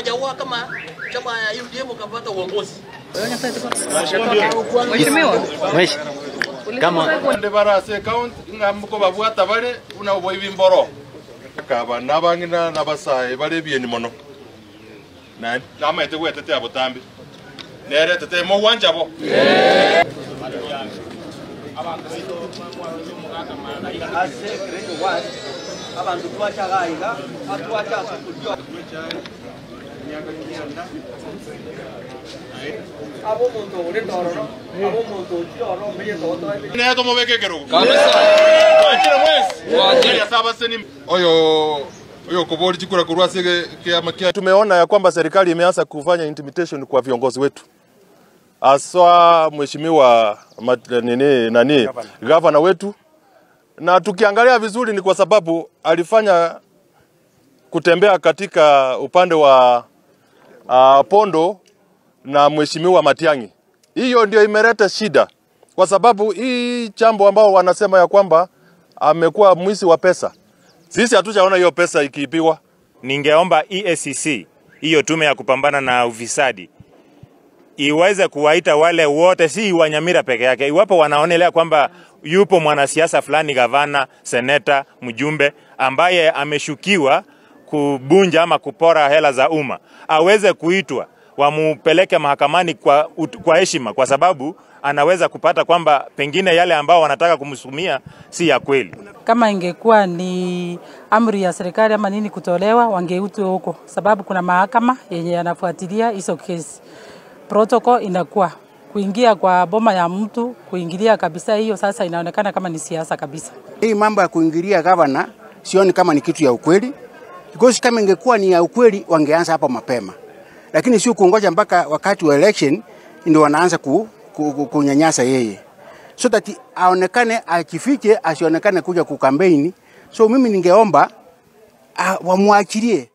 wajawa kama chama ya UDM kapata uongozi. Mheshimiwa. Kama ndebara se account ngamko babwata bale una uboibi mboro. Kaba nabangina nabasaye bale bieni mono. Nani? Nama ete gwetete abotambi. Nere tete mo wanjabo. Abantu twachagaiga atwacha kujua abo muntu uri dororo abo muntu chioro meye toto Ne to mo bekekero. Kabisa. Wachira mwezi. Wachira saba seni. Oyo kubori chikura kurwase kia tumeona ya kwamba serikali imeanza kufanya intimidation kwa viongozi wetu. Aswa mheshimiwa gavana wetu, na tukiangalia vizuri ni kwa sababu alifanya kutembea katika upande wa Pondo na mheshimiwa Matiang'i. Hiyo ndio imeleta shida, kwa sababu hii jambo ambao wanasema ya kwamba amekuwa mwizi wa pesa. Sisi hatujaona hiyo pesa ikiibiwa. Ningeomba EACC, hiyo tume ya kupambana na ufisadi, iweze kuwaita wale wote, si wa Nyamira peke yake. Iwapo wanaonelea kwamba yupo mwanasiasa fulani, gavana, seneta, mjumbe ambaye ameshukiwa kubunja ama kupora hela za umma, aweze kuitwa, wamupeleke mahakamani kwa heshima, kwa sababu anaweza kupata kwamba pengine yale ambao wanataka kumsumia si ya kweli. Kama ingekuwa ni amri ya serikali ama nini kutolewa, wangeutwe huko, sababu kuna mahakama yenye yanafuatilia hizo kesi. Protocol inakuwa kuingia kwa boma ya mtu, kuingilia kabisa, hiyo sasa inaonekana kama ni siasa kabisa. Hii mambo ya kuingilia gavana sioni kama ni kitu ya ukweli. Because kama ingekuwa ni ya ukweli wangeanza hapo mapema. Lakini sio kuongoja mpaka wakati wa election ndio wanaanza kunyanyasa yeye. So that aonekane akifiche, asionekane kuja kukampeni. So mimi ningeomba wamwachilie.